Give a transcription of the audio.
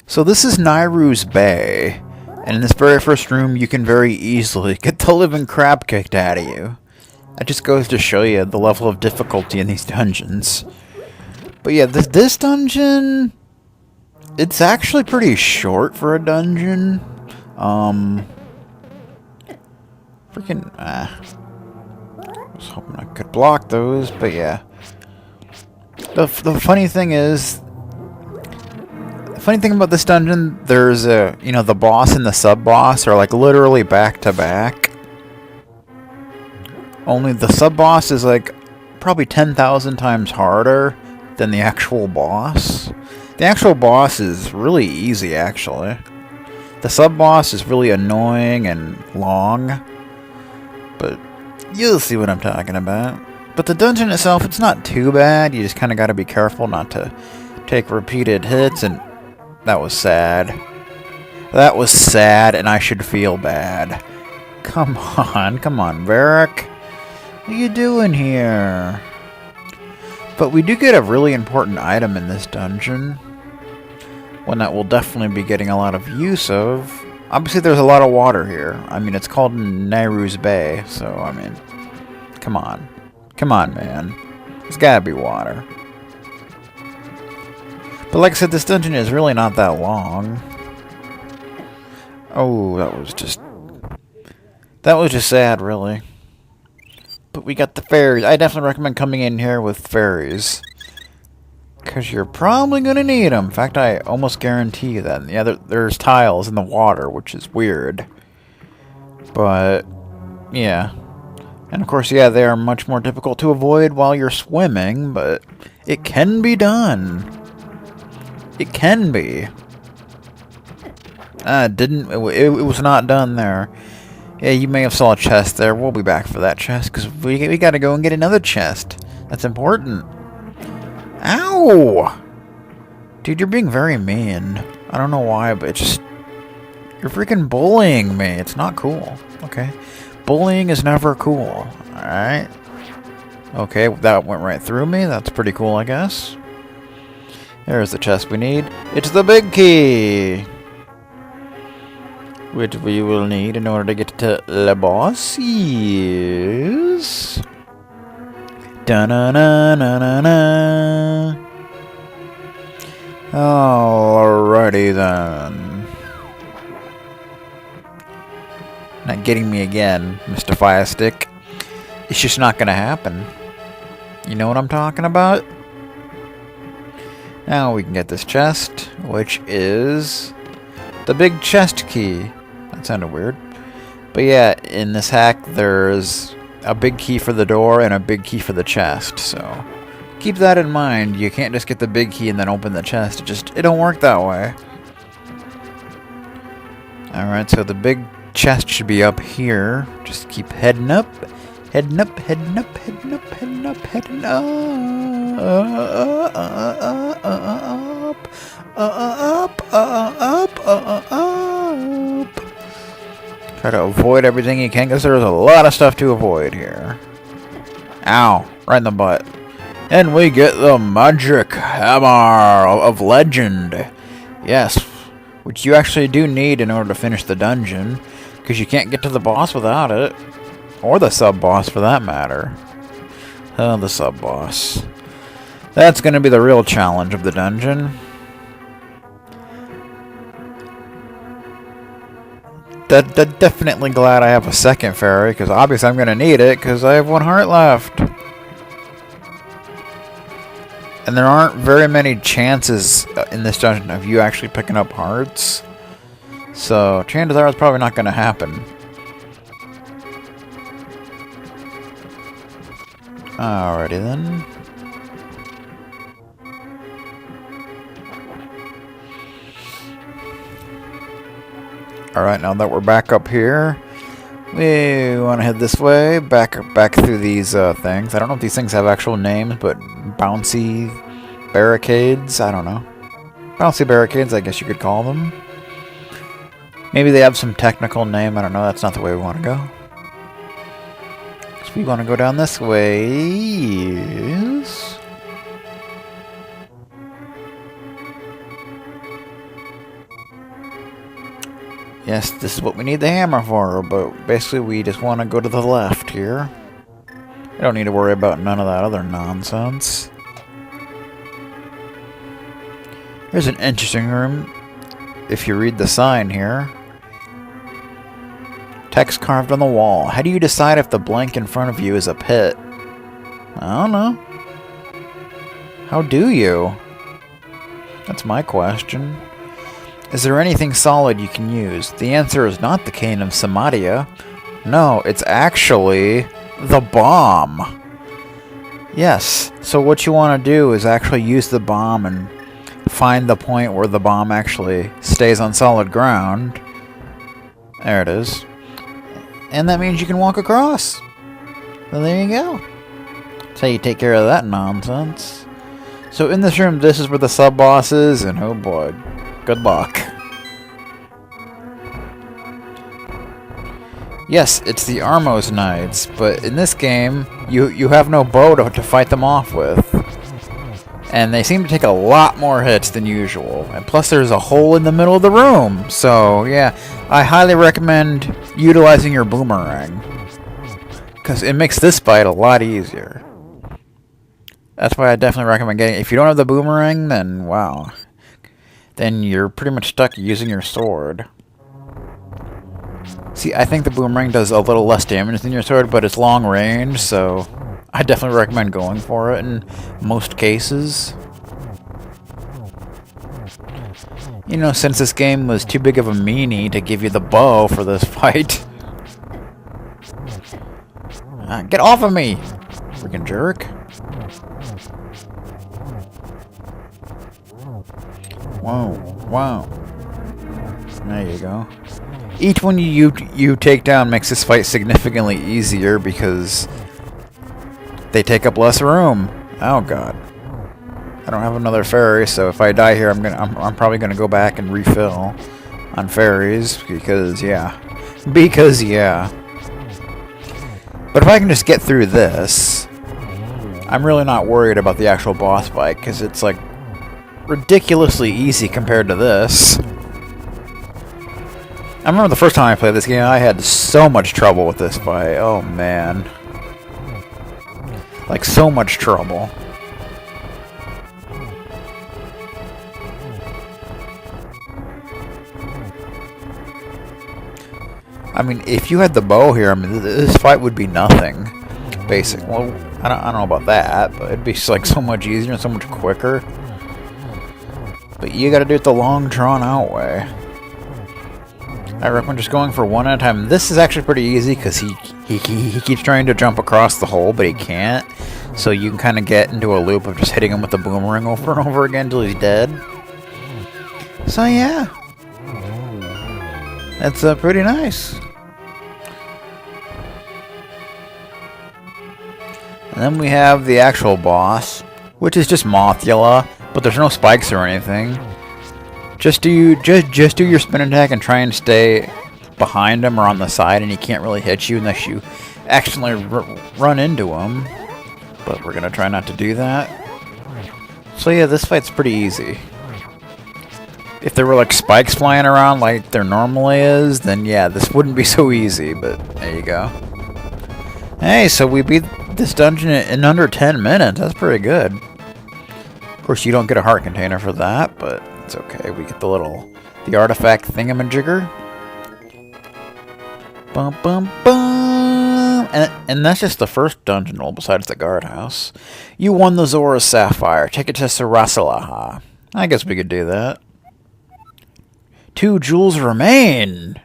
So this is Nayru's Bay, and in this very first room you can very easily get the living crap kicked out of you. That just goes to show you the level of difficulty in these dungeons. But yeah, this dungeon, it's actually pretty short for a dungeon. Freaking, I was hoping I could block those, but yeah. The funny thing is, the funny thing about this dungeon, there's the boss and the sub-boss are like literally back to back. Only the sub-boss is like probably 10,000 times harder than the actual boss. The actual boss is really easy, actually. The sub-boss is really annoying and long, but you'll see what I'm talking about. But the dungeon itself, it's not too bad. You just kind of got to be careful not to take repeated hits, and that was sad. That was sad, and I should feel bad. Come on, Varik. What are you doing here? But we do get a really important item in this dungeon. One that we'll definitely be getting a lot of use of. Obviously, there's a lot of water here. I mean, it's called Nayru's Bay, so, I mean, come on. Come on, man. There's gotta be water. But like I said, this dungeon is really not that long. Oh, that was just sad, really. But we got the fairies. I definitely recommend coming in here with fairies, because you're probably going to need them. In fact, I almost guarantee you that. Yeah, there's tiles in the water, which is weird. But, yeah. And of course, yeah, they are much more difficult to avoid while you're swimming, but it can be done. It can be. It was not done there. Yeah, you may have saw a chest there. We'll be back for that chest, because we gotta go and get another chest. That's important. Ow! Dude, you're being very mean. I don't know why, but it's just... You're freaking bullying me. It's not cool. Okay? Bullying is never cool. Alright? Okay, that went right through me. That's pretty cool, I guess. There's the chest we need. It's the big key! Which we will need in order to get to the boss. Yes. Da-na-na-na-na-na. Alrighty then. Not getting me again, Mr. Firestick. It's just not gonna happen. You know what I'm talking about? Now we can get this chest, which is the big chest key. That sounded weird. But yeah, in this hack, there's a big key for the door and a big key for the chest. So keep that in mind. You can't just get the big key and then open the chest. It don't work that way. Alright, so the big chest should be up here. Just keep heading up. Heading up, heading up, heading up, heading up, heading up. Up. Try to avoid everything you can, because there's a lot of stuff to avoid here. Ow, right in the butt. And we get the magic hammer of legend. Yes, which you actually do need in order to finish the dungeon, because you can't get to the boss without it. Or the sub-boss, for that matter. Oh, the sub-boss. That's going to be the real challenge of the dungeon. Definitely glad I have a second fairy, because obviously I'm going to need it, because I have one heart left. And there aren't very many chances in this dungeon of you actually picking up hearts. So, chances are it's probably not going to happen. Alrighty then. Alright, now that we're back up here, we want to head this way, back through these things. I don't know if these things have actual names, but bouncy barricades, I don't know. Bouncy barricades, I guess you could call them. Maybe they have some technical name, I don't know, that's not the way we want to go. We want to go down this way. Yes. Yes, this is what we need the hammer for, but basically we just want to go to the left here. I don't need to worry about none of that other nonsense. Here's an interesting room. If you read the sign here. Text carved on the wall. How do you decide if the blank in front of you is a pit? I don't know. How do you? That's my question. Is there anything solid you can use? The answer is not the cane of Samadia. No, it's actually the bomb. Yes, so what you want to do is actually use the bomb and find the point where the bomb actually stays on solid ground. There it is. And that means you can walk across. Well, there you go. That's how you take care of that nonsense. So in this room, this is where the sub-boss is, and oh boy, good luck. Yes, it's the Armos Knights, but in this game, you have no bow to fight them off with. And they seem to take a lot more hits than usual. And plus there's a hole in the middle of the room. So yeah, I highly recommend utilizing your boomerang. Because it makes this fight a lot easier. That's why I definitely recommend getting it. If you don't have the boomerang, then wow. Then you're pretty much stuck using your sword. See, I think the boomerang does a little less damage than your sword, but it's long range, so I definitely recommend going for it in most cases. You know, since this game was too big of a meanie to give you the bow for this fight. Get off of me! Freaking jerk. Whoa, wow. There you go. Each one you take down makes this fight significantly easier because they take up less room. Oh god. I don't have another fairy, so if I die here, I'm probably gonna go back and refill on fairies because yeah. Because yeah. But if I can just get through this, I'm really not worried about the actual boss fight because it's like ridiculously easy compared to this. I remember the first time I played this game, I had so much trouble with this fight. Oh man. Like so much trouble. I mean, if you had the bow here, I mean, this fight would be nothing. Basic. Well, I don't know about that, but it'd be like so much easier and so much quicker. But you gotta do it the long, drawn-out way. I recommend just going for one at a time. This is actually pretty easy because he keeps trying to jump across the hole, but he can't. So you can kind of get into a loop of just hitting him with the boomerang over and over again until he's dead. So yeah. That's pretty nice. And then we have the actual boss, which is just Mothula, but there's no spikes or anything. Just do your spin attack and try and stay behind him or on the side, and he can't really hit you unless you accidentally run into him. But we're gonna try not to do that. So yeah, this fight's pretty easy. If there were like spikes flying around like there normally is, then yeah, this wouldn't be so easy, but there you go. Hey, so we beat this dungeon in under 10 minutes. That's pretty good. Of course, you don't get a heart container for that, but it's okay. We get the artifact thingamajigger. Bum bum bum. And that's just the first dungeon roll besides the guardhouse. You won the Zora's Sapphire. Take it to Sarasalaha. I guess we could do that. 2 jewels remain.